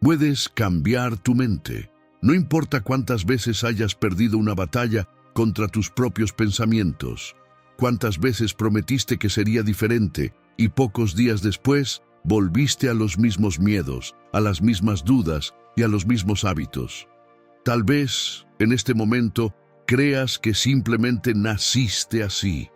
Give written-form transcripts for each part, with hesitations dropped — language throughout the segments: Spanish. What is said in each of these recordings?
Puedes cambiar tu mente. No importa cuántas veces hayas perdido una batalla contra tus propios pensamientos, cuántas veces prometiste que sería diferente y pocos días después volviste a los mismos miedos, a las mismas dudas y a los mismos hábitos. Tal vez, en este momento, creas que simplemente naciste así,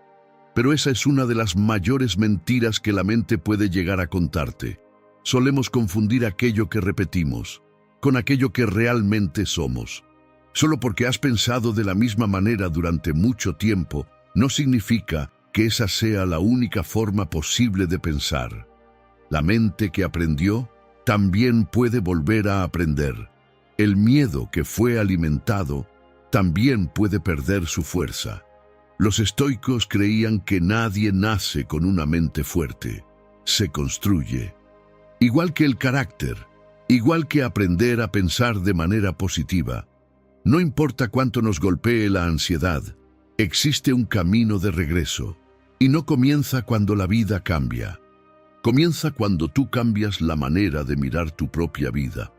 pero esa es una de las mayores mentiras que la mente puede llegar a contarte. Solemos confundir aquello que repetimos con aquello que realmente somos. Solo porque has pensado de la misma manera durante mucho tiempo, no significa que esa sea la única forma posible de pensar. La mente que aprendió también puede volver a aprender. El miedo que fue alimentado también puede perder su fuerza. Los estoicos creían que nadie nace con una mente fuerte, se construye. Igual que el carácter, igual que aprender a pensar de manera positiva, no importa cuánto nos golpee la ansiedad, existe un camino de regreso, y no comienza cuando la vida cambia. Comienza cuando tú cambias la manera de mirar tu propia vida.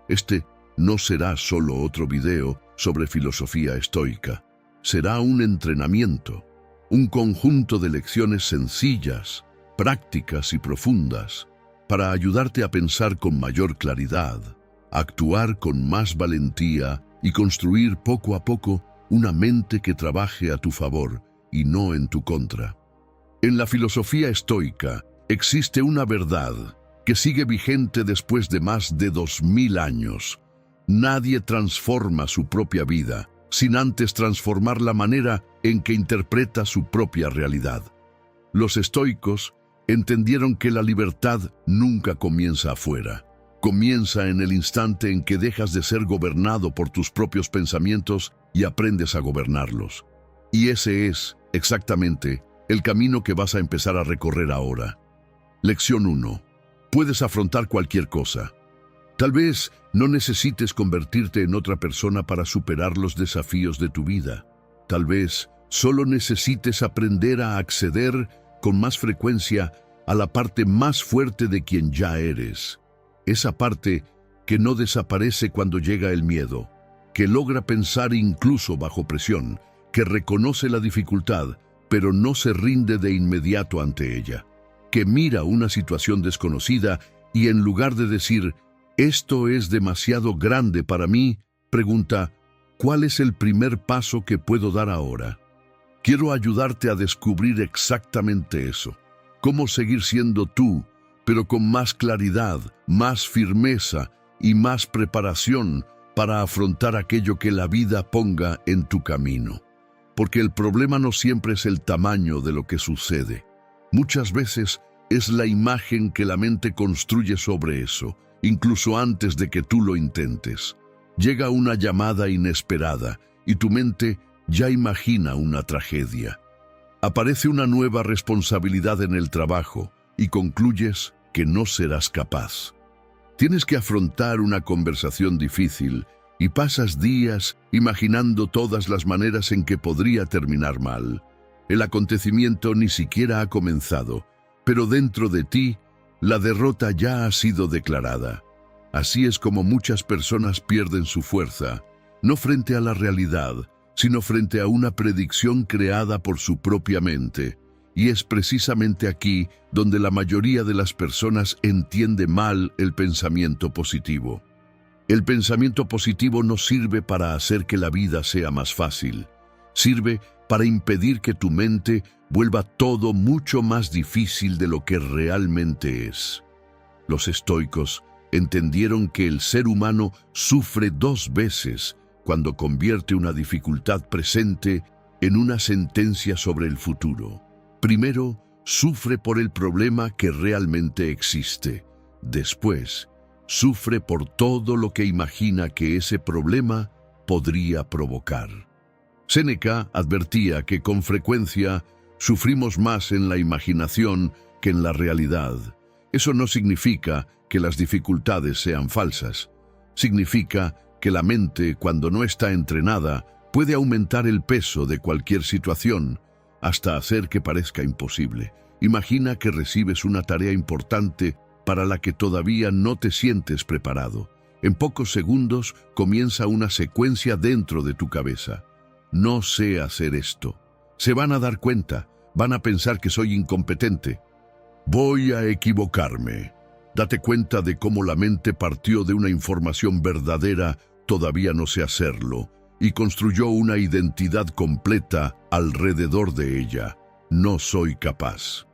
Este no será solo otro video sobre filosofía estoica. Será un entrenamiento, un conjunto de lecciones sencillas, prácticas y profundas, para ayudarte a pensar con mayor claridad, actuar con más valentía y construir poco a poco una mente que trabaje a tu favor y no en tu contra. En la filosofía estoica existe una verdad que sigue vigente después de más de 2000 años. Nadie transforma su propia vida sin antes transformar la manera en que interpreta su propia realidad. Los estoicos entendieron que la libertad nunca comienza afuera. Comienza en el instante en que dejas de ser gobernado por tus propios pensamientos y aprendes a gobernarlos. Y ese es, exactamente, el camino que vas a empezar a recorrer ahora. Lección 1. Puedes afrontar cualquier cosa. Tal vez no necesites convertirte en otra persona para superar los desafíos de tu vida. Tal vez solo necesites aprender a acceder con más frecuencia a la parte más fuerte de quien ya eres. Esa parte que no desaparece cuando llega el miedo, que logra pensar incluso bajo presión, que reconoce la dificultad, pero no se rinde de inmediato ante ella, que mira una situación desconocida y en lugar de decir, «Esto es demasiado grande para mí», pregunta, «¿Cuál es el primer paso que puedo dar ahora?». Quiero ayudarte a descubrir exactamente eso. Cómo seguir siendo tú, pero con más claridad, más firmeza y más preparación para afrontar aquello que la vida ponga en tu camino. Porque el problema no siempre es el tamaño de lo que sucede. Muchas veces es la imagen que la mente construye sobre eso, incluso antes de que tú lo intentes. Llega una llamada inesperada y tu mente ya imagina una tragedia. Aparece una nueva responsabilidad en el trabajo y concluyes que no serás capaz. Tienes que afrontar una conversación difícil y pasas días imaginando todas las maneras en que podría terminar mal. El acontecimiento ni siquiera ha comenzado, pero dentro de ti, la derrota ya ha sido declarada. Así es como muchas personas pierden su fuerza, no frente a la realidad, sino frente a una predicción creada por su propia mente. Y es precisamente aquí donde la mayoría de las personas entiende mal el pensamiento positivo. El pensamiento positivo no sirve para hacer que la vida sea más fácil. Sirve para impedir que tu mente vuelva todo mucho más difícil de lo que realmente es. Los estoicos entendieron que el ser humano sufre 2 veces cuando convierte una dificultad presente en una sentencia sobre el futuro. Primero, sufre por el problema que realmente existe. Después, sufre por todo lo que imagina que ese problema podría provocar. Séneca advertía que con frecuencia sufrimos más en la imaginación que en la realidad. Eso no significa que las dificultades sean falsas. Significa que la mente, cuando no está entrenada, puede aumentar el peso de cualquier situación hasta hacer que parezca imposible. Imagina que recibes una tarea importante para la que todavía no te sientes preparado. En pocos segundos comienza una secuencia dentro de tu cabeza. No sé hacer esto. Se van a dar cuenta, van a pensar que soy incompetente. Voy a equivocarme. Date cuenta de cómo la mente partió de una información verdadera, todavía no sé hacerlo, y construyó una identidad completa alrededor de ella. No soy capaz.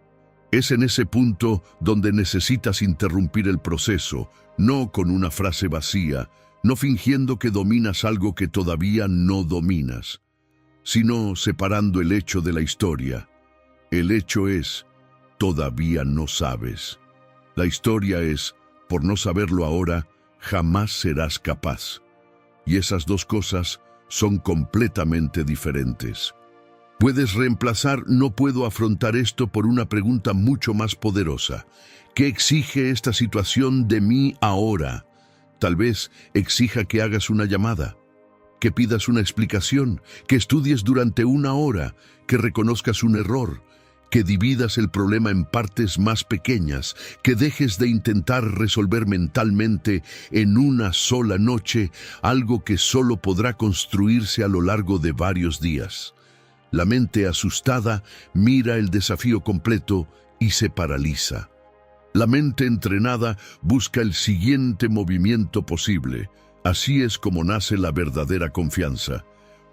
Es en ese punto donde necesitas interrumpir el proceso, no con una frase vacía, no fingiendo que dominas algo que todavía no dominas, sino separando el hecho de la historia. El hecho es, todavía no sabes. La historia es, por no saberlo ahora, jamás serás capaz. Y esas dos cosas son completamente diferentes. Puedes reemplazar "no puedo afrontar esto" por una pregunta mucho más poderosa. ¿Qué exige esta situación de mí ahora? Tal vez exija que hagas una llamada, que pidas una explicación, que estudies durante 1 hora, que reconozcas un error, que dividas el problema en partes más pequeñas, que dejes de intentar resolver mentalmente en una sola noche algo que solo podrá construirse a lo largo de varios días. La mente asustada mira el desafío completo y se paraliza. La mente entrenada busca el siguiente movimiento posible. Así es como nace la verdadera confianza.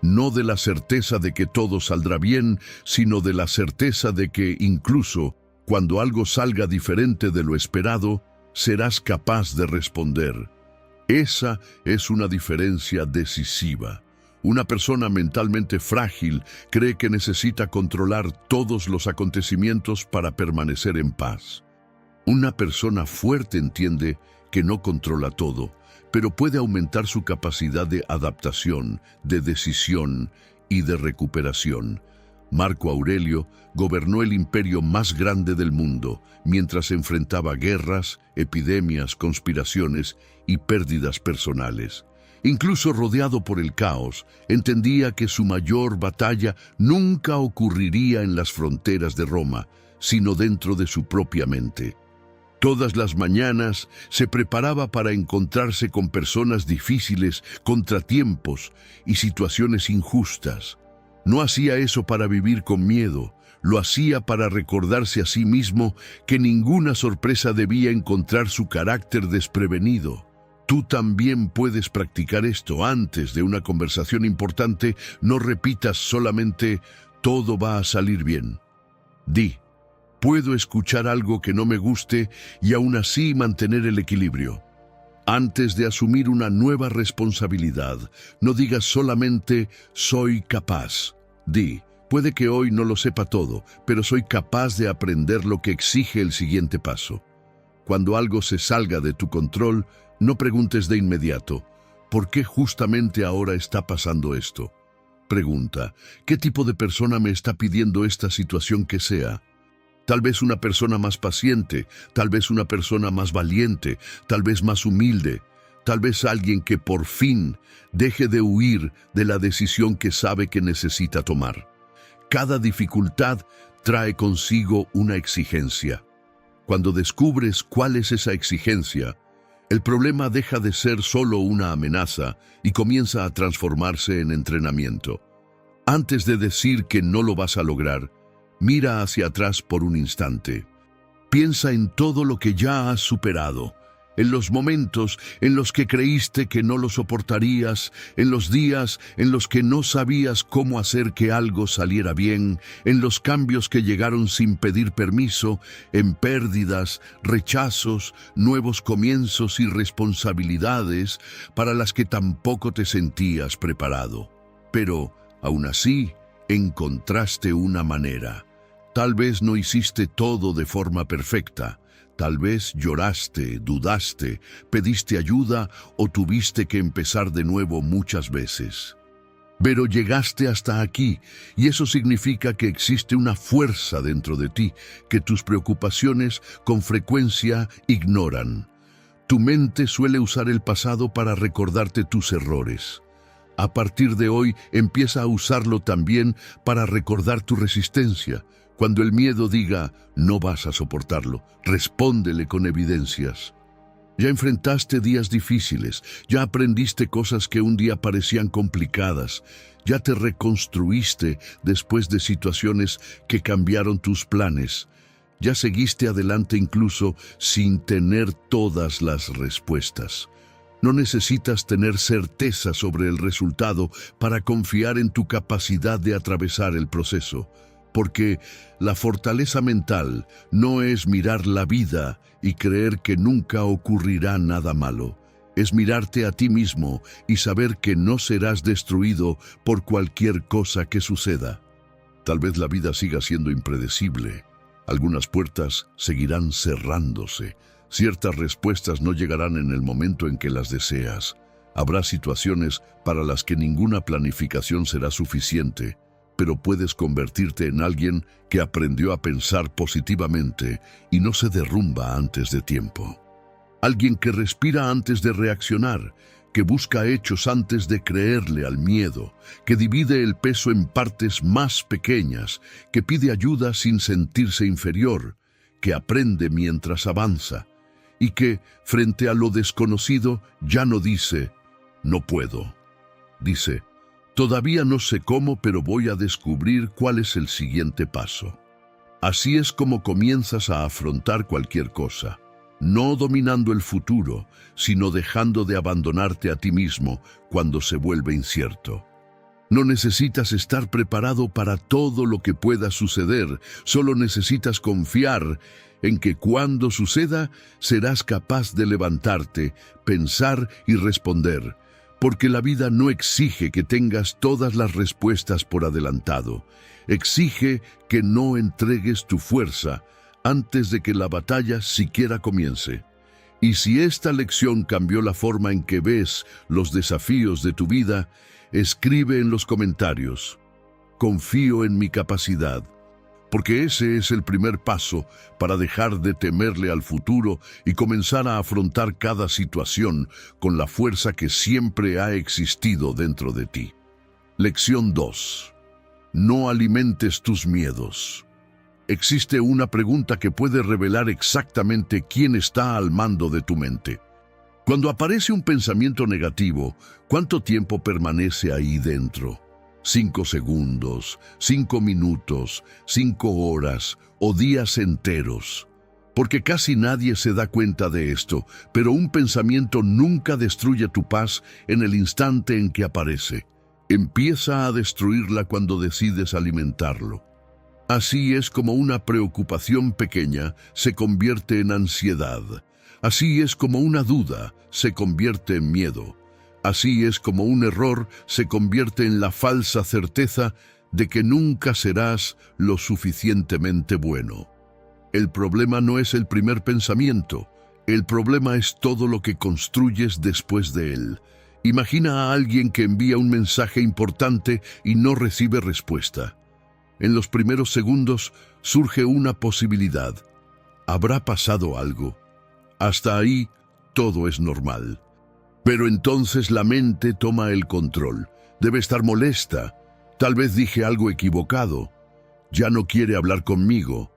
No de la certeza de que todo saldrá bien, sino de la certeza de que incluso cuando algo salga diferente de lo esperado, serás capaz de responder. Esa es una diferencia decisiva. Una persona mentalmente frágil cree que necesita controlar todos los acontecimientos para permanecer en paz. Una persona fuerte entiende que no controla todo, pero puede aumentar su capacidad de adaptación, de decisión y de recuperación. Marco Aurelio gobernó el imperio más grande del mundo mientras enfrentaba guerras, epidemias, conspiraciones y pérdidas personales. Incluso rodeado por el caos, entendía que su mayor batalla nunca ocurriría en las fronteras de Roma, sino dentro de su propia mente. Todas las mañanas se preparaba para encontrarse con personas difíciles, contratiempos y situaciones injustas. No hacía eso para vivir con miedo, lo hacía para recordarse a sí mismo que ninguna sorpresa debía encontrar su carácter desprevenido. Tú también puedes practicar esto. Antes de una conversación importante, no repitas solamente "todo va a salir bien". Di: "Puedo escuchar algo que no me guste y aún así mantener el equilibrio". Antes de asumir una nueva responsabilidad, no digas solamente "soy capaz". Di: "Puede que hoy no lo sepa todo, pero soy capaz de aprender lo que exige el siguiente paso". Cuando algo se salga de tu control, no preguntes de inmediato, ¿por qué justamente ahora está pasando esto? Pregunta, ¿qué tipo de persona me está pidiendo esta situación que sea? Tal vez una persona más paciente, tal vez una persona más valiente, tal vez más humilde, tal vez alguien que por fin deje de huir de la decisión que sabe que necesita tomar. Cada dificultad trae consigo una exigencia. Cuando descubres cuál es esa exigencia, el problema deja de ser solo una amenaza y comienza a transformarse en entrenamiento. Antes de decir que no lo vas a lograr, mira hacia atrás por un instante. Piensa en todo lo que ya has superado, en los momentos en los que creíste que no lo soportarías, en los días en los que no sabías cómo hacer que algo saliera bien, en los cambios que llegaron sin pedir permiso, en pérdidas, rechazos, nuevos comienzos y responsabilidades para las que tampoco te sentías preparado. Pero, aún así, encontraste una manera. Tal vez no hiciste todo de forma perfecta. Tal vez lloraste, dudaste, pediste ayuda o tuviste que empezar de nuevo muchas veces. Pero llegaste hasta aquí, y eso significa que existe una fuerza dentro de ti que tus preocupaciones con frecuencia ignoran. Tu mente suele usar el pasado para recordarte tus errores. A partir de hoy, empieza a usarlo también para recordar tu resistencia. Cuando el miedo diga, no vas a soportarlo, respóndele con evidencias. Ya enfrentaste días difíciles, ya aprendiste cosas que un día parecían complicadas, ya te reconstruiste después de situaciones que cambiaron tus planes, ya seguiste adelante incluso sin tener todas las respuestas. No necesitas tener certeza sobre el resultado para confiar en tu capacidad de atravesar el proceso, porque la fortaleza mental no es mirar la vida y creer que nunca ocurrirá nada malo. Es mirarte a ti mismo y saber que no serás destruido por cualquier cosa que suceda. Tal vez la vida siga siendo impredecible. Algunas puertas seguirán cerrándose. Ciertas respuestas no llegarán en el momento en que las deseas. Habrá situaciones para las que ninguna planificación será suficiente, pero puedes convertirte en alguien que aprendió a pensar positivamente y no se derrumba antes de tiempo. Alguien que respira antes de reaccionar, que busca hechos antes de creerle al miedo, que divide el peso en partes más pequeñas, que pide ayuda sin sentirse inferior, que aprende mientras avanza y que, frente a lo desconocido, ya no dice, no puedo. Dice, todavía no sé cómo, pero voy a descubrir cuál es el siguiente paso. Así es como comienzas a afrontar cualquier cosa, no dominando el futuro, sino dejando de abandonarte a ti mismo cuando se vuelve incierto. No necesitas estar preparado para todo lo que pueda suceder, solo necesitas confiar en que cuando suceda serás capaz de levantarte, pensar y responder, porque la vida no exige que tengas todas las respuestas por adelantado. Exige que no entregues tu fuerza antes de que la batalla siquiera comience. Y si esta lección cambió la forma en que ves los desafíos de tu vida, escribe en los comentarios, confío en mi capacidad, porque ese es el primer paso para dejar de temerle al futuro y comenzar a afrontar cada situación con la fuerza que siempre ha existido dentro de ti. Lección 2. No alimentes tus miedos. Existe una pregunta que puede revelar exactamente quién está al mando de tu mente. Cuando aparece un pensamiento negativo, ¿cuánto tiempo permanece ahí dentro? 5 segundos, 5 minutos, 5 horas o días enteros. Porque casi nadie se da cuenta de esto, pero un pensamiento nunca destruye tu paz en el instante en que aparece. Empieza a destruirla cuando decides alimentarlo. Así es como una preocupación pequeña se convierte en ansiedad. Así es como una duda se convierte en miedo. Así es como un error se convierte en la falsa certeza de que nunca serás lo suficientemente bueno. El problema no es el primer pensamiento, el problema es todo lo que construyes después de él. Imagina a alguien que envía un mensaje importante y no recibe respuesta. En los primeros segundos surge una posibilidad. ¿Habrá pasado algo? Hasta ahí todo es normal. Pero entonces la mente toma el control. Debe estar molesta. Tal vez dije algo equivocado. Ya no quiere hablar conmigo.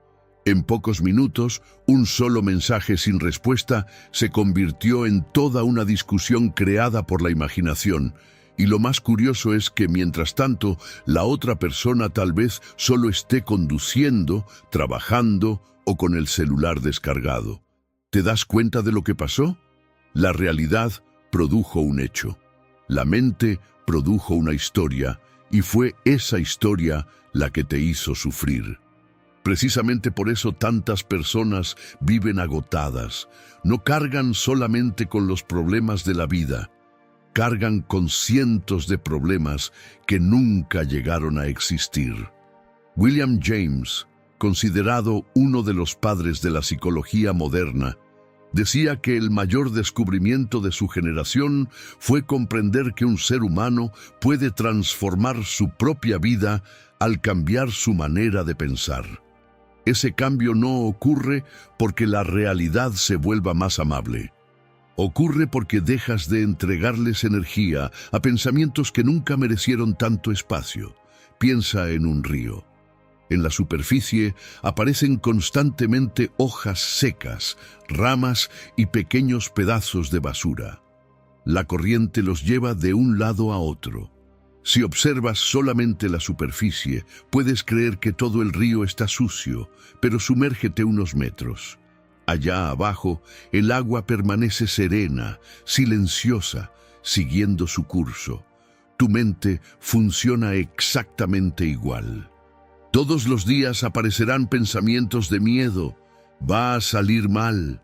En pocos minutos, un solo mensaje sin respuesta se convirtió en toda una discusión creada por la imaginación. Y lo más curioso es que, mientras tanto, la otra persona tal vez solo esté conduciendo, trabajando o con el celular descargado. ¿Te das cuenta de lo que pasó? La realidad produjo un hecho. La mente produjo una historia y fue esa historia la que te hizo sufrir. Precisamente por eso tantas personas viven agotadas. No cargan solamente con los problemas de la vida, cargan con cientos de problemas que nunca llegaron a existir. William James, considerado uno de los padres de la psicología moderna, decía que el mayor descubrimiento de su generación fue comprender que un ser humano puede transformar su propia vida al cambiar su manera de pensar. Ese cambio no ocurre porque la realidad se vuelva más amable. Ocurre porque dejas de entregarles energía a pensamientos que nunca merecieron tanto espacio. Piensa en un río. En la superficie aparecen constantemente hojas secas, ramas y pequeños pedazos de basura. La corriente los lleva de un lado a otro. Si observas solamente la superficie, puedes creer que todo el río está sucio, pero sumérgete unos metros. Allá abajo, el agua permanece serena, silenciosa, siguiendo su curso. Tu mente funciona exactamente igual. Todos los días aparecerán pensamientos de miedo. Va a salir mal.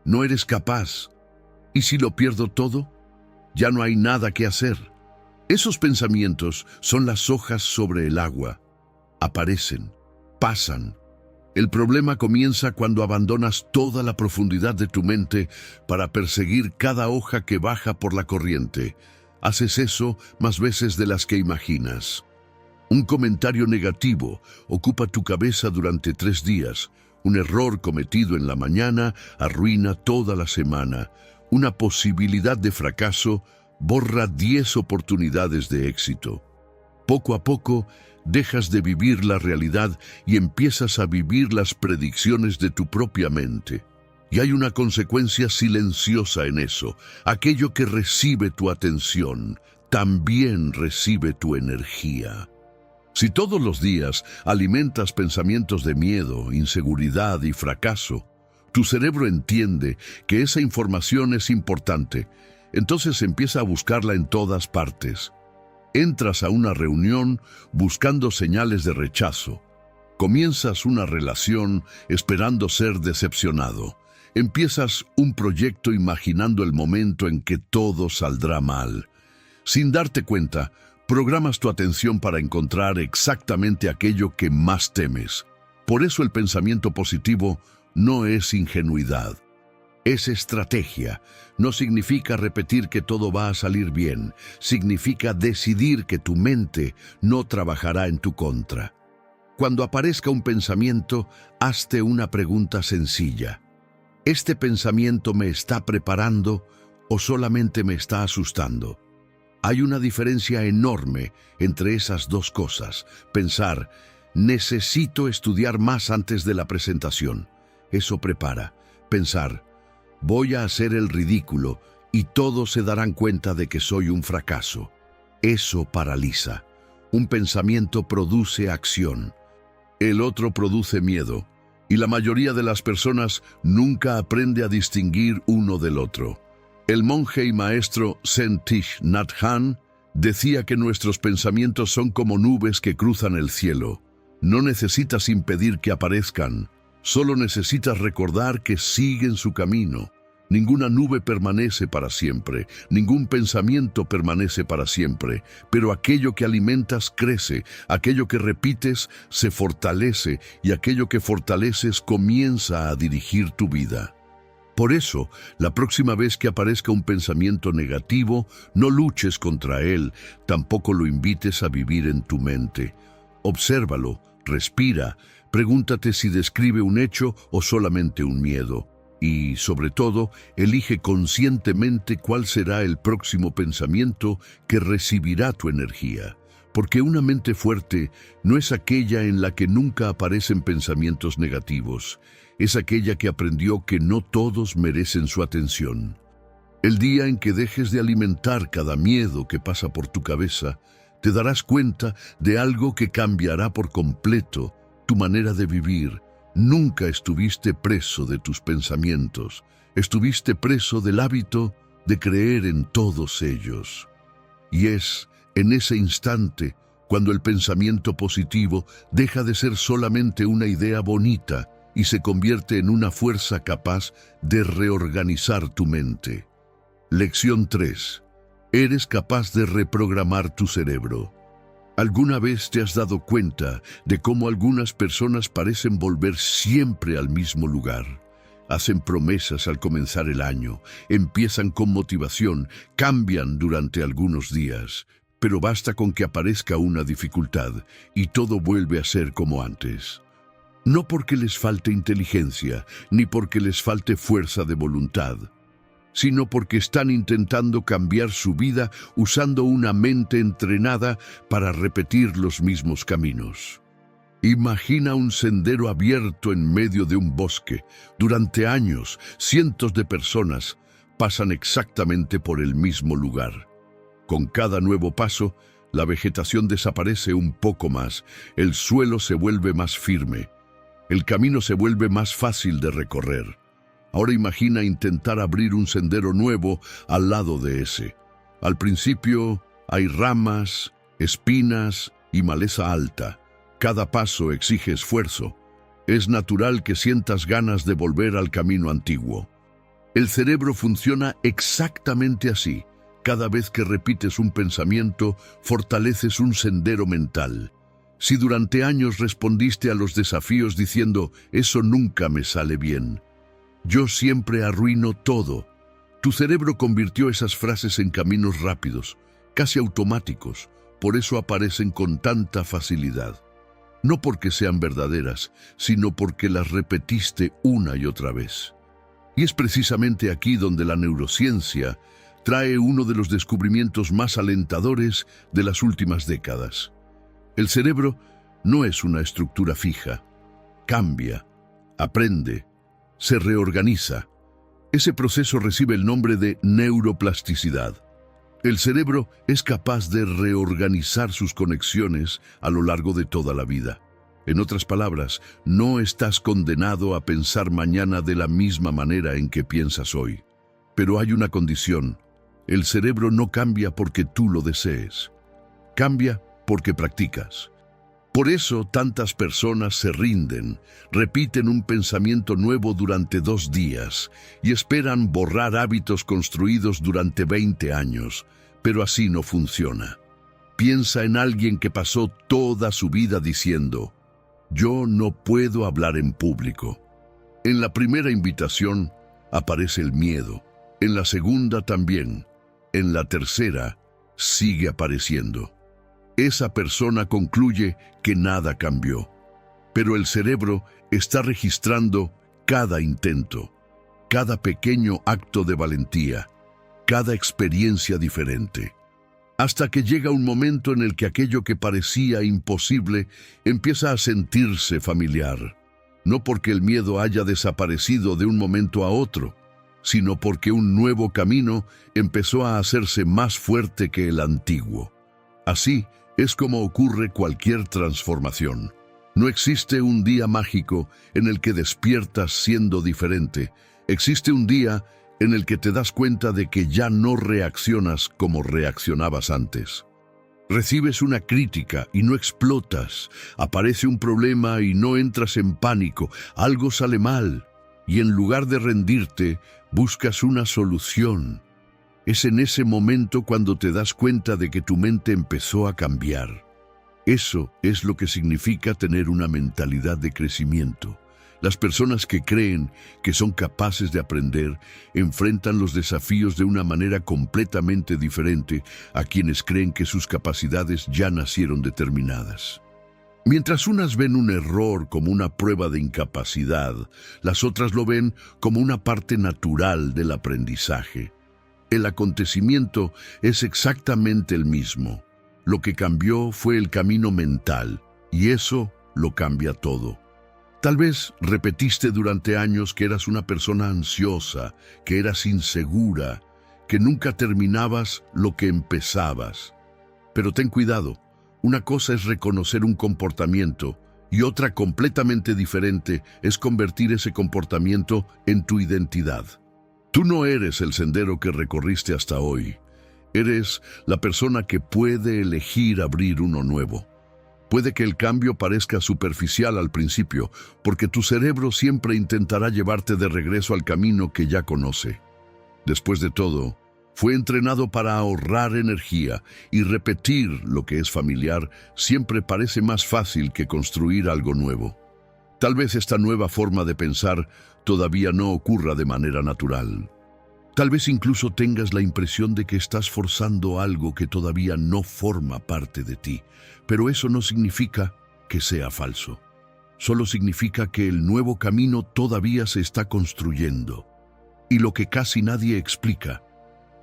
No eres capaz. ¿Y si lo pierdo todo? Ya no hay nada que hacer. Esos pensamientos son las hojas sobre el agua. Aparecen, pasan. El problema comienza cuando abandonas toda la profundidad de tu mente para perseguir cada hoja que baja por la corriente. Haces eso más veces de las que imaginas. Un comentario negativo ocupa tu cabeza durante 3 días. Un error cometido en la mañana arruina toda la semana. Una posibilidad de fracaso borra 10 oportunidades de éxito. Poco a poco, dejas de vivir la realidad y empiezas a vivir las predicciones de tu propia mente. Y hay una consecuencia silenciosa en eso. Aquello que recibe tu atención, también recibe tu energía. Si todos los días alimentas pensamientos de miedo, inseguridad y fracaso, tu cerebro entiende que esa información es importante. Entonces empieza a buscarla en todas partes. Entras a una reunión buscando señales de rechazo. Comienzas una relación esperando ser decepcionado. Empiezas un proyecto imaginando el momento en que todo saldrá mal. Sin darte cuenta, programas tu atención para encontrar exactamente aquello que más temes. Por eso el pensamiento positivo no es ingenuidad. Es estrategia. No significa repetir que todo va a salir bien. Significa decidir que tu mente no trabajará en tu contra. Cuando aparezca un pensamiento, hazte una pregunta sencilla. ¿Este pensamiento me está preparando o solamente me está asustando? Hay una diferencia enorme entre esas dos cosas. Pensar, necesito estudiar más antes de la presentación. Eso prepara. Pensar, voy a hacer el ridículo y todos se darán cuenta de que soy un fracaso. Eso paraliza. Un pensamiento produce acción. El otro produce miedo. Y la mayoría de las personas nunca aprende a distinguir uno del otro. El monje y maestro Zen Thich Nhat Hanh decía que nuestros pensamientos son como nubes que cruzan el cielo. No necesitas impedir que aparezcan. Solo necesitas recordar que siguen su camino. Ninguna nube permanece para siempre, ningún pensamiento permanece para siempre, pero aquello que alimentas crece, aquello que repites se fortalece y aquello que fortaleces comienza a dirigir tu vida. Por eso, la próxima vez que aparezca un pensamiento negativo, no luches contra él, tampoco lo invites a vivir en tu mente. Obsérvalo, respira, pregúntate si describe un hecho o solamente un miedo. Y, sobre todo, elige conscientemente cuál será el próximo pensamiento que recibirá tu energía. Porque una mente fuerte no es aquella en la que nunca aparecen pensamientos negativos. Es aquella que aprendió que no todos merecen su atención. El día en que dejes de alimentar cada miedo que pasa por tu cabeza, te darás cuenta de algo que cambiará por completo tu manera de vivir. Nunca estuviste preso de tus pensamientos, estuviste preso del hábito de creer en todos ellos. Y es en ese instante cuando el pensamiento positivo deja de ser solamente una idea bonita y se convierte en una fuerza capaz de reorganizar tu mente. Lección 3. Eres capaz de reprogramar tu cerebro. ¿Alguna vez te has dado cuenta de cómo algunas personas parecen volver siempre al mismo lugar? Hacen promesas al comenzar el año, empiezan con motivación, cambian durante algunos días, pero basta con que aparezca una dificultad y todo vuelve a ser como antes. No porque les falte inteligencia, ni porque les falte fuerza de voluntad, sino porque están intentando cambiar su vida usando una mente entrenada para repetir los mismos caminos. Imagina un sendero abierto en medio de un bosque. Durante años, cientos de personas pasan exactamente por el mismo lugar. Con cada nuevo paso, la vegetación desaparece un poco más, el suelo se vuelve más firme, el camino se vuelve más fácil de recorrer. Ahora imagina intentar abrir un sendero nuevo al lado de ese. Al principio hay ramas, espinas y maleza alta. Cada paso exige esfuerzo. Es natural que sientas ganas de volver al camino antiguo. El cerebro funciona exactamente así. Cada vez que repites un pensamiento, fortaleces un sendero mental. Si durante años respondiste a los desafíos diciendo, «Eso nunca me sale bien», «Yo siempre arruino todo», tu cerebro convirtió esas frases en caminos rápidos, casi automáticos. Por eso aparecen con tanta facilidad. No porque sean verdaderas, sino porque las repetiste una y otra vez. Y es precisamente aquí donde la neurociencia trae uno de los descubrimientos más alentadores de las últimas décadas. El cerebro no es una estructura fija. Cambia, aprende, se reorganiza. Ese proceso recibe el nombre de neuroplasticidad. El cerebro es capaz de reorganizar sus conexiones a lo largo de toda la vida. En otras palabras, no estás condenado a pensar mañana de la misma manera en que piensas hoy. Pero hay una condición. El cerebro no cambia porque tú lo desees. Cambia porque practicas. Por eso tantas personas se rinden, repiten un pensamiento nuevo durante 2 días y esperan borrar hábitos construidos durante 20 años, pero así no funciona. Piensa en alguien que pasó toda su vida diciendo, «Yo no puedo hablar en público». En la primera invitación aparece el miedo, en la segunda también, en la tercera sigue apareciendo. Esa persona concluye que nada cambió, pero el cerebro está registrando cada intento, cada pequeño acto de valentía, cada experiencia diferente, hasta que llega un momento en el que aquello que parecía imposible empieza a sentirse familiar, no porque el miedo haya desaparecido de un momento a otro, sino porque un nuevo camino empezó a hacerse más fuerte que el antiguo. Así es como ocurre cualquier transformación. No existe un día mágico en el que despiertas siendo diferente. Existe un día en el que te das cuenta de que ya no reaccionas como reaccionabas antes. Recibes una crítica y no explotas. Aparece un problema y no entras en pánico. Algo sale mal y en lugar de rendirte, buscas una solución. Es en ese momento cuando te das cuenta de que tu mente empezó a cambiar. Eso es lo que significa tener una mentalidad de crecimiento. Las personas que creen que son capaces de aprender enfrentan los desafíos de una manera completamente diferente a quienes creen que sus capacidades ya nacieron determinadas. Mientras unas ven un error como una prueba de incapacidad, las otras lo ven como una parte natural del aprendizaje. El acontecimiento es exactamente el mismo. Lo que cambió fue el camino mental, y eso lo cambia todo. Tal vez repetiste durante años que eras una persona ansiosa, que eras insegura, que nunca terminabas lo que empezabas. Pero ten cuidado, una cosa es reconocer un comportamiento y otra completamente diferente es convertir ese comportamiento en tu identidad. Tú no eres el sendero que recorriste hasta hoy. Eres la persona que puede elegir abrir uno nuevo. Puede que el cambio parezca superficial al principio, porque tu cerebro siempre intentará llevarte de regreso al camino que ya conoce. Después de todo, fue entrenado para ahorrar energía y repetir lo que es familiar siempre parece más fácil que construir algo nuevo. Tal vez esta nueva forma de pensar todavía no ocurra de manera natural. Tal vez incluso tengas la impresión de que estás forzando algo que todavía no forma parte de ti, pero eso no significa que sea falso. Solo significa que el nuevo camino todavía se está construyendo. Y lo que casi nadie explica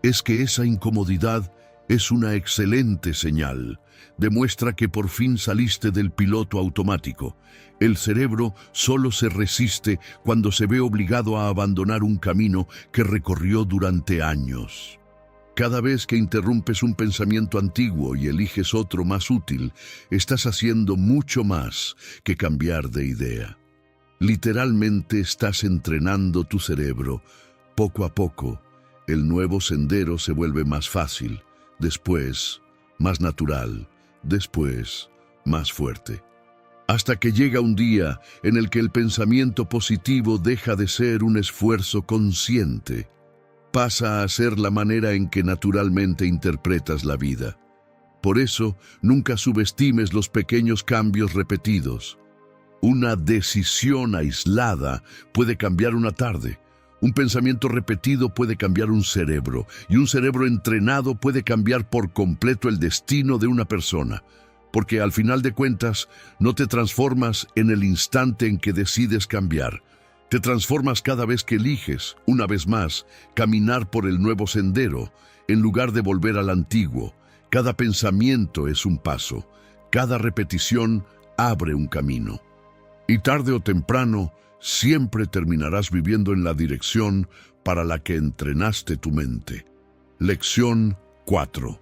es que esa incomodidad Es una excelente señal. Demuestra que por fin saliste del piloto automático. El cerebro solo se resiste cuando se ve obligado a abandonar un camino que recorrió durante años. Cada vez que interrumpes un pensamiento antiguo y eliges otro más útil, estás haciendo mucho más que cambiar de idea. Literalmente estás entrenando tu cerebro. Poco a poco, el nuevo sendero se vuelve más fácil, después más natural, después más fuerte. Hasta que llega un día en el que el pensamiento positivo deja de ser un esfuerzo consciente. Pasa a ser la manera en que naturalmente interpretas la vida. Por eso, nunca subestimes los pequeños cambios repetidos. Una decisión aislada puede cambiar una tarde. Un pensamiento repetido puede cambiar un cerebro, y un cerebro entrenado puede cambiar por completo el destino de una persona. Porque al final de cuentas, no te transformas en el instante en que decides cambiar. Te transformas cada vez que eliges, una vez más, caminar por el nuevo sendero, en lugar de volver al antiguo. Cada pensamiento es un paso, cada repetición abre un camino. Y tarde o temprano, siempre terminarás viviendo en la dirección para la que entrenaste tu mente. Lección 4.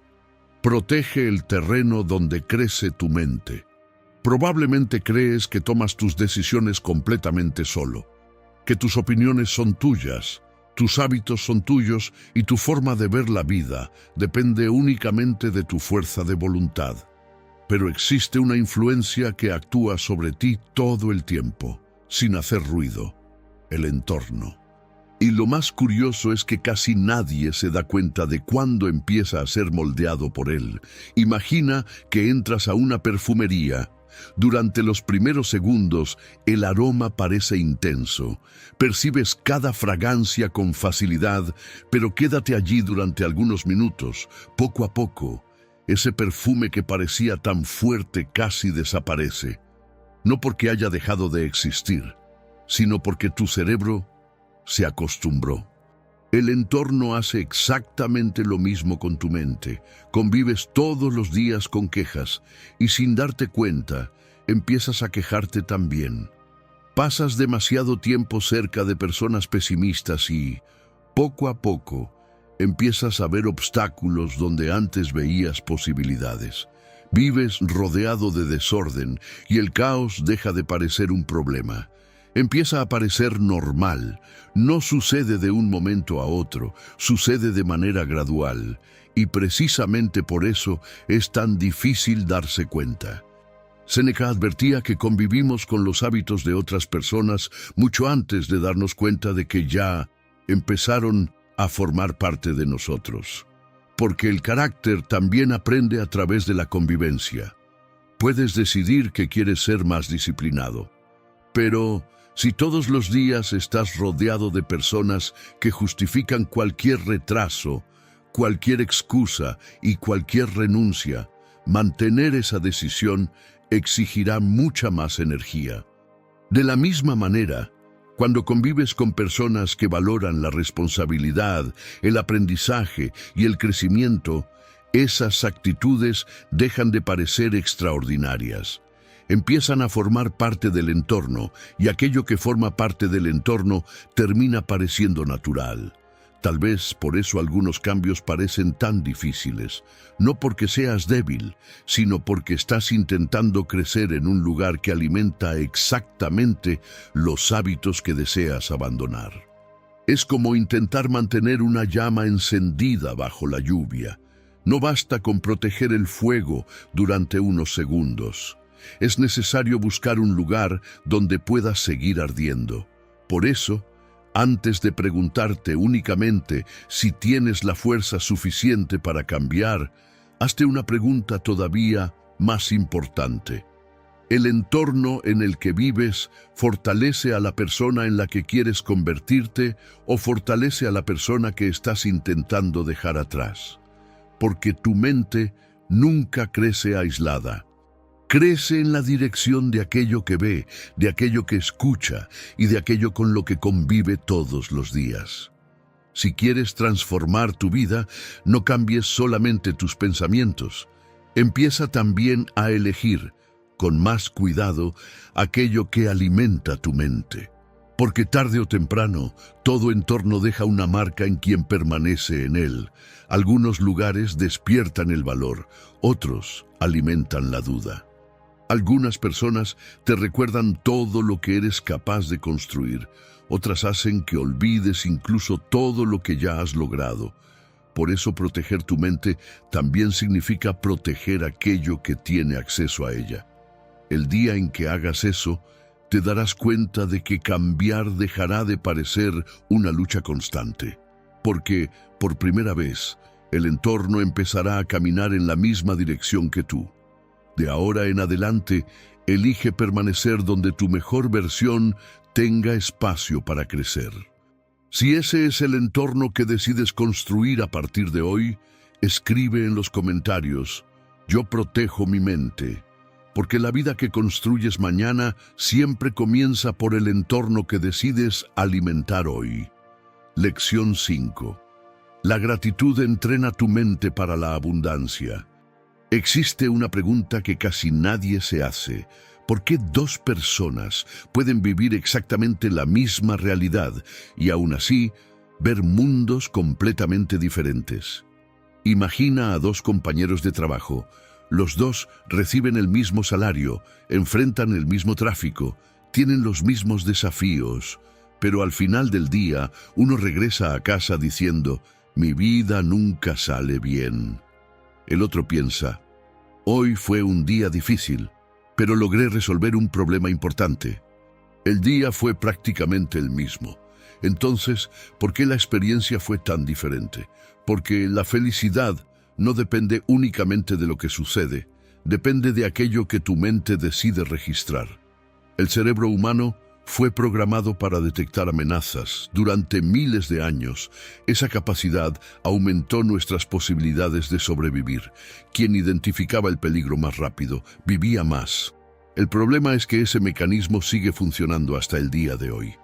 Protege el terreno donde crece tu mente. Probablemente crees que tomas tus decisiones completamente solo, que tus opiniones son tuyas, tus hábitos son tuyos y tu forma de ver la vida depende únicamente de tu fuerza de voluntad. Pero existe una influencia que actúa sobre ti todo el tiempo, sin hacer ruido: el entorno. Y lo más curioso es que casi nadie se da cuenta de cuándo empieza a ser moldeado por él. Imagina que entras a una perfumería. Durante los primeros segundos, el aroma parece intenso. Percibes cada fragancia con facilidad, pero quédate allí durante algunos minutos. Poco a poco, ese perfume que parecía tan fuerte casi desaparece. No porque haya dejado de existir, sino porque tu cerebro se acostumbró. El entorno hace exactamente lo mismo con tu mente. Convives todos los días con quejas y sin darte cuenta, empiezas a quejarte también. Pasas demasiado tiempo cerca de personas pesimistas y, poco a poco, empiezas a ver obstáculos donde antes veías posibilidades. Vives rodeado de desorden y el caos deja de parecer un problema. Empieza a parecer normal. No sucede de un momento a otro, sucede de manera gradual. Y precisamente por eso es tan difícil darse cuenta. Séneca advertía que convivimos con los hábitos de otras personas mucho antes de darnos cuenta de que ya empezaron a formar parte de nosotros. Porque el carácter también aprende a través de la convivencia. Puedes decidir que quieres ser más disciplinado, pero si todos los días estás rodeado de personas que justifican cualquier retraso, cualquier excusa y cualquier renuncia, mantener esa decisión exigirá mucha más energía. De la misma manera, cuando convives con personas que valoran la responsabilidad, el aprendizaje y el crecimiento, esas actitudes dejan de parecer extraordinarias. Empiezan a formar parte del entorno y aquello que forma parte del entorno termina pareciendo natural. Tal vez por eso algunos cambios parecen tan difíciles, no porque seas débil, sino porque estás intentando crecer en un lugar que alimenta exactamente los hábitos que deseas abandonar. Es como intentar mantener una llama encendida bajo la lluvia. No basta con proteger el fuego durante unos segundos. Es necesario buscar un lugar donde puedas seguir ardiendo. Por eso, antes de preguntarte únicamente si tienes la fuerza suficiente para cambiar, hazte una pregunta todavía más importante. ¿El entorno en el que vives fortalece a la persona en la que quieres convertirte o fortalece a la persona que estás intentando dejar atrás? Porque tu mente nunca crece aislada. Crece en la dirección de aquello que ve, de aquello que escucha y de aquello con lo que convive todos los días. Si quieres transformar tu vida, no cambies solamente tus pensamientos. Empieza también a elegir, con más cuidado, aquello que alimenta tu mente. Porque tarde o temprano, todo entorno deja una marca en quien permanece en él. Algunos lugares despiertan el valor, otros alimentan la duda. Algunas personas te recuerdan todo lo que eres capaz de construir, otras hacen que olvides incluso todo lo que ya has logrado. Por eso proteger tu mente también significa proteger aquello que tiene acceso a ella. El día en que hagas eso, te darás cuenta de que cambiar dejará de parecer una lucha constante, porque, por primera vez, el entorno empezará a caminar en la misma dirección que tú. De ahora en adelante, elige permanecer donde tu mejor versión tenga espacio para crecer. Si ese es el entorno que decides construir a partir de hoy, escribe en los comentarios: yo protejo mi mente, porque la vida que construyes mañana siempre comienza por el entorno que decides alimentar hoy. Lección 5. La gratitud entrena tu mente para la abundancia. Existe una pregunta que casi nadie se hace. ¿Por qué dos personas pueden vivir exactamente la misma realidad y aún así ver mundos completamente diferentes? Imagina a dos compañeros de trabajo. Los dos reciben el mismo salario, enfrentan el mismo tráfico, tienen los mismos desafíos, pero al final del día uno regresa a casa diciendo: mi vida nunca sale bien. El otro piensa: hoy fue un día difícil, pero logré resolver un problema importante. El día fue prácticamente el mismo. Entonces, ¿por qué la experiencia fue tan diferente? Porque la felicidad no depende únicamente de lo que sucede, depende de aquello que tu mente decide registrar. El cerebro humano fue programado para detectar amenazas. Durante miles de años, esa capacidad aumentó nuestras posibilidades de sobrevivir. Quien identificaba el peligro más rápido, vivía más. El problema es que ese mecanismo sigue funcionando hasta el día de hoy.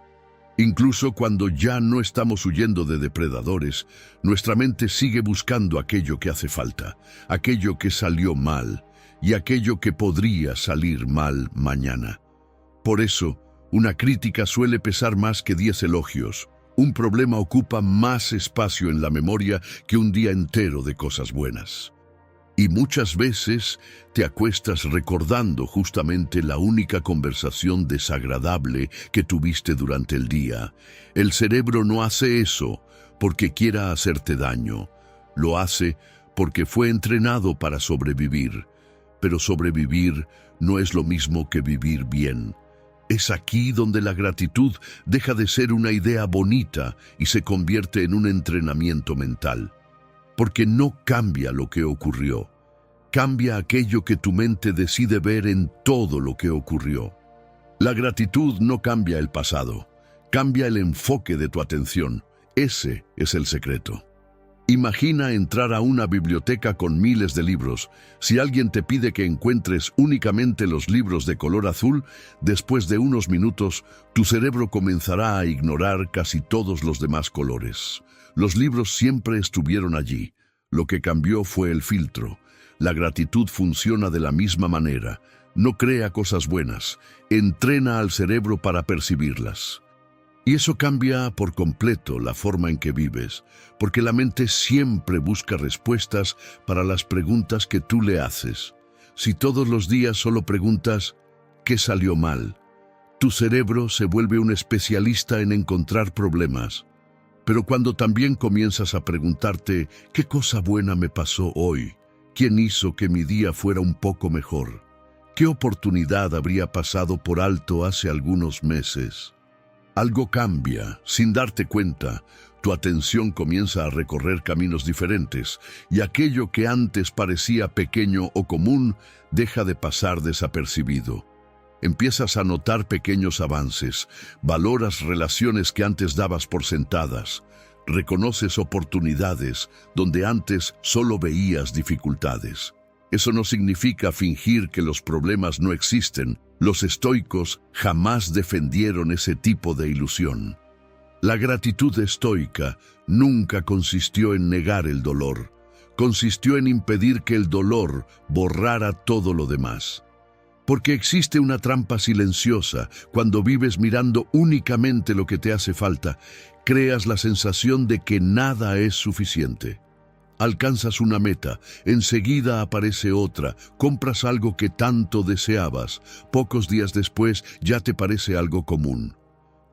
Incluso cuando ya no estamos huyendo de depredadores, nuestra mente sigue buscando aquello que hace falta, aquello que salió mal y aquello que podría salir mal mañana. Por eso, una crítica suele pesar más que 10 elogios. Un problema ocupa más espacio en la memoria que un día entero de cosas buenas. Y muchas veces te acuestas recordando justamente la única conversación desagradable que tuviste durante el día. El cerebro no hace eso porque quiera hacerte daño. Lo hace porque fue entrenado para sobrevivir. Pero sobrevivir no es lo mismo que vivir bien. Es aquí donde la gratitud deja de ser una idea bonita y se convierte en un entrenamiento mental. Porque no cambia lo que ocurrió, cambia aquello que tu mente decide ver en todo lo que ocurrió. La gratitud no cambia el pasado, cambia el enfoque de tu atención. Ese es el secreto. Imagina entrar a una biblioteca con miles de libros. Si alguien te pide que encuentres únicamente los libros de color azul, después de unos minutos, tu cerebro comenzará a ignorar casi todos los demás colores. Los libros siempre estuvieron allí. Lo que cambió fue el filtro. La gratitud funciona de la misma manera. No crea cosas buenas, entrena al cerebro para percibirlas. Y eso cambia por completo la forma en que vives, porque la mente siempre busca respuestas para las preguntas que tú le haces. Si todos los días solo preguntas ¿qué salió mal?, tu cerebro se vuelve un especialista en encontrar problemas. Pero cuando también comienzas a preguntarte ¿qué cosa buena me pasó hoy? ¿Quién hizo que mi día fuera un poco mejor? ¿Qué oportunidad habría pasado por alto hace algunos meses? Algo cambia, sin darte cuenta. Tu atención comienza a recorrer caminos diferentes y aquello que antes parecía pequeño o común deja de pasar desapercibido. Empiezas a notar pequeños avances, valoras relaciones que antes dabas por sentadas, reconoces oportunidades donde antes solo veías dificultades. Eso no significa fingir que los problemas no existen. Los estoicos jamás defendieron ese tipo de ilusión. La gratitud estoica nunca consistió en negar el dolor. Consistió en impedir que el dolor borrara todo lo demás. Porque existe una trampa silenciosa cuando vives mirando únicamente lo que te hace falta. Creas la sensación de que nada es suficiente. Alcanzas una meta, enseguida aparece otra, compras algo que tanto deseabas, pocos días después ya te parece algo común.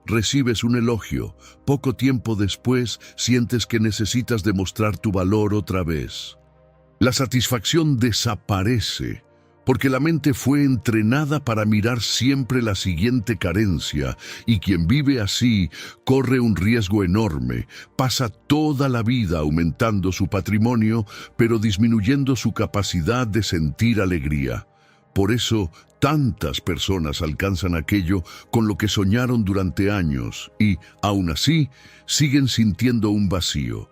Recibes un elogio, poco tiempo después sientes que necesitas demostrar tu valor otra vez. La satisfacción desaparece, porque la mente fue entrenada para mirar siempre la siguiente carencia, y quien vive así corre un riesgo enorme, pasa toda la vida aumentando su patrimonio, pero disminuyendo su capacidad de sentir alegría. Por eso, tantas personas alcanzan aquello con lo que soñaron durante años y, aún así, siguen sintiendo un vacío.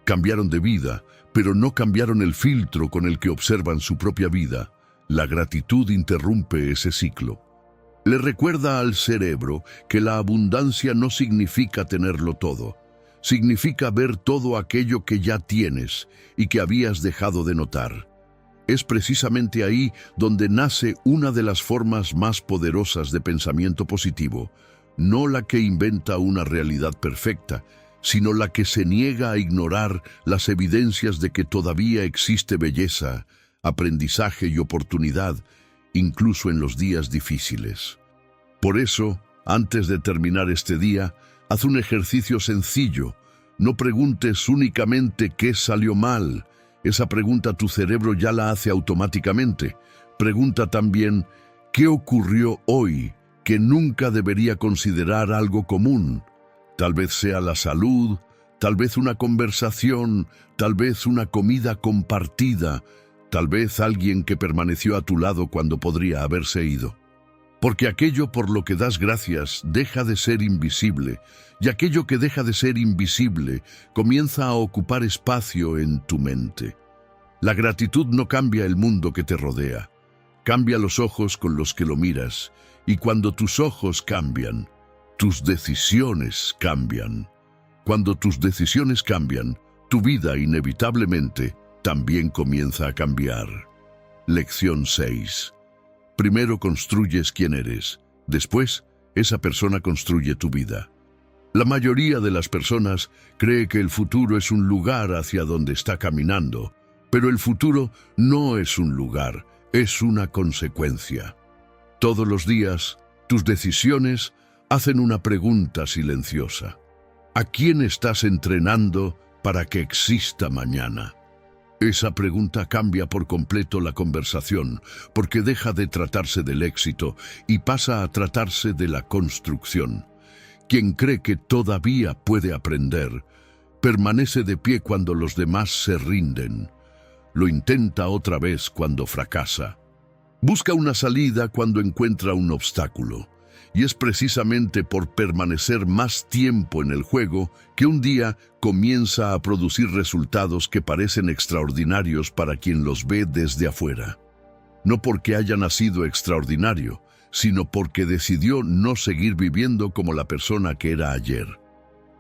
Cambiaron de vida, pero no cambiaron el filtro con el que observan su propia vida. La gratitud interrumpe ese ciclo. Le recuerda al cerebro que la abundancia no significa tenerlo todo. Significa ver todo aquello que ya tienes y que habías dejado de notar. Es precisamente ahí donde nace una de las formas más poderosas de pensamiento positivo, no la que inventa una realidad perfecta, sino la que se niega a ignorar las evidencias de que todavía existe belleza, aprendizaje y oportunidad, incluso en los días difíciles. Por eso, antes de terminar este día, haz un ejercicio sencillo. No preguntes únicamente qué salió mal. Esa pregunta tu cerebro ya la hace automáticamente. Pregunta también, ¿qué ocurrió hoy que nunca debería considerar algo común? Tal vez sea la salud, tal vez una conversación, tal vez una comida compartida, tal vez alguien que permaneció a tu lado cuando podría haberse ido. Porque aquello por lo que das gracias deja de ser invisible, y aquello que deja de ser invisible comienza a ocupar espacio en tu mente. La gratitud no cambia el mundo que te rodea, cambia los ojos con los que lo miras, y cuando tus ojos cambian, tus decisiones cambian. Cuando tus decisiones cambian, tu vida inevitablemente también comienza a cambiar. Lección 6. Primero construyes quién eres, después esa persona construye tu vida. La mayoría de las personas cree que el futuro es un lugar hacia donde está caminando, pero el futuro no es un lugar, es una consecuencia. Todos los días, tus decisiones hacen una pregunta silenciosa. ¿A quién estás entrenando para que exista mañana? Esa pregunta cambia por completo la conversación, porque deja de tratarse del éxito y pasa a tratarse de la construcción. Quien cree que todavía puede aprender, permanece de pie cuando los demás se rinden. Lo intenta otra vez cuando fracasa. Busca una salida cuando encuentra un obstáculo. Y es precisamente por permanecer más tiempo en el juego que un día comienza a producir resultados que parecen extraordinarios para quien los ve desde afuera. No porque haya nacido extraordinario, sino porque decidió no seguir viviendo como la persona que era ayer.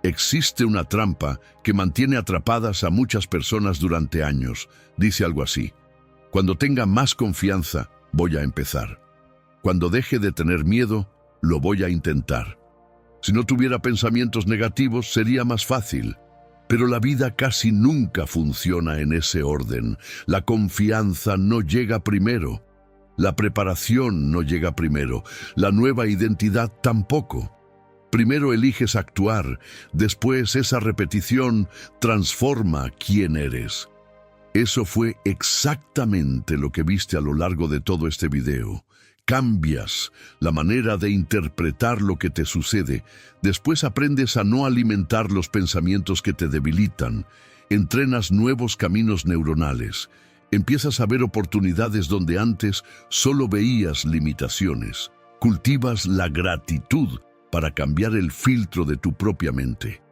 Existe una trampa que mantiene atrapadas a muchas personas durante años. Dice algo así: cuando tenga más confianza, voy a empezar. Cuando deje de tener miedo, lo voy a intentar. Si no tuviera pensamientos negativos, sería más fácil. Pero la vida casi nunca funciona en ese orden. La confianza no llega primero. La preparación no llega primero. La nueva identidad tampoco. Primero eliges actuar, después esa repetición transforma quién eres. Eso fue exactamente lo que viste a lo largo de todo este video. Cambias la manera de interpretar lo que te sucede. Después aprendes a no alimentar los pensamientos que te debilitan. Entrenas nuevos caminos neuronales. Empiezas a ver oportunidades donde antes solo veías limitaciones. Cultivas la gratitud para cambiar el filtro de tu propia mente.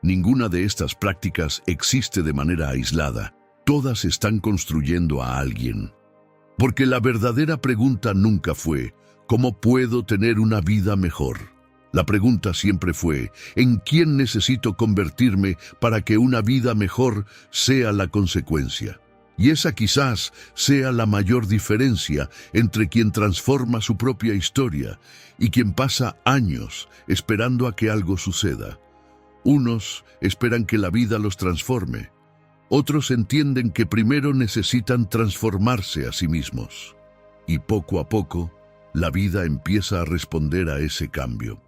Ninguna de estas prácticas existe de manera aislada. Todas están construyendo a alguien. Porque la verdadera pregunta nunca fue, ¿cómo puedo tener una vida mejor? La pregunta siempre fue, ¿en quién necesito convertirme para que una vida mejor sea la consecuencia? Y esa quizás sea la mayor diferencia entre quien transforma su propia historia y quien pasa años esperando a que algo suceda. Unos esperan que la vida los transforme. Otros entienden que primero necesitan transformarse a sí mismos. Y poco a poco, la vida empieza a responder a ese cambio.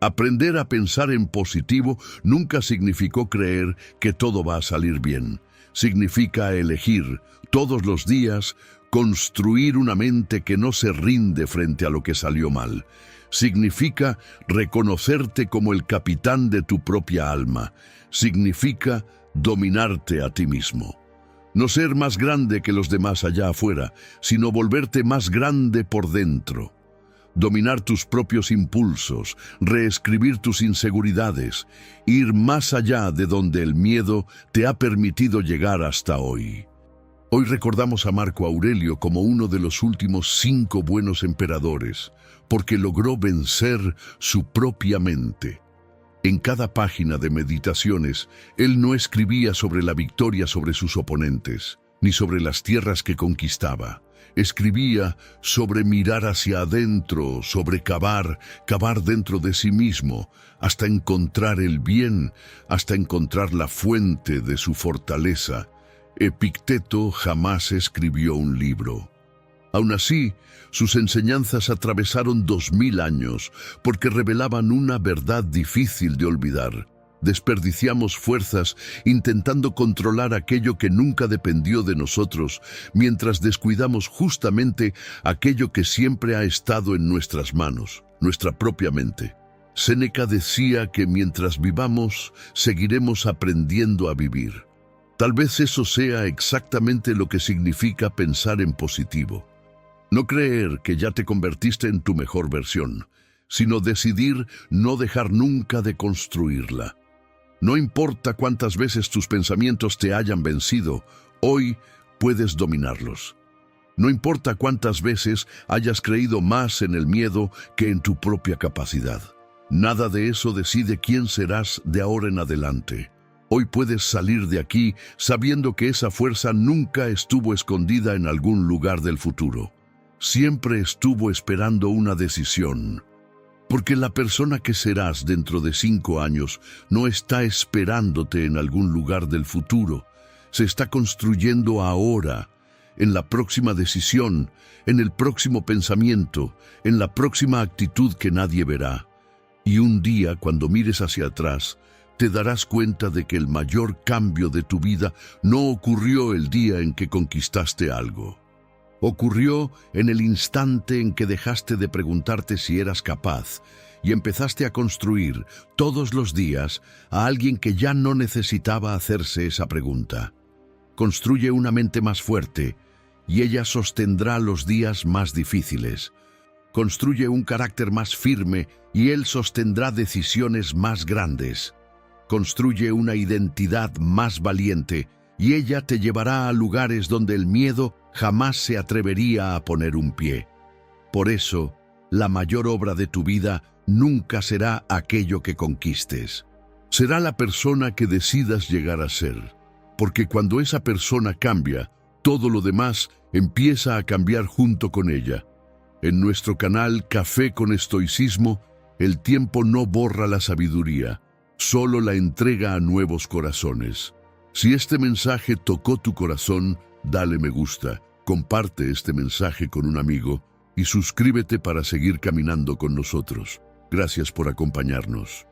Aprender a pensar en positivo nunca significó creer que todo va a salir bien. Significa elegir, todos los días, construir una mente que no se rinde frente a lo que salió mal. Significa reconocerte como el capitán de tu propia alma. Significa dominarte a ti mismo. No ser más grande que los demás allá afuera, sino volverte más grande por dentro. Dominar tus propios impulsos, reescribir tus inseguridades, ir más allá de donde el miedo te ha permitido llegar hasta hoy. Hoy recordamos a Marco Aurelio como uno de los últimos 5 buenos emperadores, porque logró vencer su propia mente. En cada página de Meditaciones, él no escribía sobre la victoria sobre sus oponentes, ni sobre las tierras que conquistaba. Escribía sobre mirar hacia adentro, sobre cavar dentro de sí mismo, hasta encontrar el bien, hasta encontrar la fuente de su fortaleza. Epicteto jamás escribió un libro. Aún así, sus enseñanzas atravesaron 2000 años, porque revelaban una verdad difícil de olvidar. Desperdiciamos fuerzas intentando controlar aquello que nunca dependió de nosotros, mientras descuidamos justamente aquello que siempre ha estado en nuestras manos, nuestra propia mente. Séneca decía que mientras vivamos, seguiremos aprendiendo a vivir. Tal vez eso sea exactamente lo que significa pensar en positivo. No creer que ya te convertiste en tu mejor versión, sino decidir no dejar nunca de construirla. No importa cuántas veces tus pensamientos te hayan vencido, hoy puedes dominarlos. No importa cuántas veces hayas creído más en el miedo que en tu propia capacidad. Nada de eso decide quién serás de ahora en adelante. Hoy puedes salir de aquí sabiendo que esa fuerza nunca estuvo escondida en algún lugar del futuro. Siempre estuvo esperando una decisión. Porque la persona que serás dentro de 5 años no está esperándote en algún lugar del futuro. Se está construyendo ahora, en la próxima decisión, en el próximo pensamiento, en la próxima actitud que nadie verá. Y un día, cuando mires hacia atrás, te darás cuenta de que el mayor cambio de tu vida no ocurrió el día en que conquistaste algo. Ocurrió en el instante en que dejaste de preguntarte si eras capaz y empezaste a construir todos los días a alguien que ya no necesitaba hacerse esa pregunta. Construye una mente más fuerte y ella sostendrá los días más difíciles. Construye un carácter más firme y él sostendrá decisiones más grandes. Construye una identidad más valiente y ella te llevará a lugares donde el miedo jamás se atrevería a poner un pie. Por eso, la mayor obra de tu vida nunca será aquello que conquistes. Será la persona que decidas llegar a ser. Porque cuando esa persona cambia, todo lo demás empieza a cambiar junto con ella. En nuestro canal Café con Estoicismo, el tiempo no borra la sabiduría, solo la entrega a nuevos corazones. Si este mensaje tocó tu corazón, dale me gusta, comparte este mensaje con un amigo y suscríbete para seguir caminando con nosotros. Gracias por acompañarnos.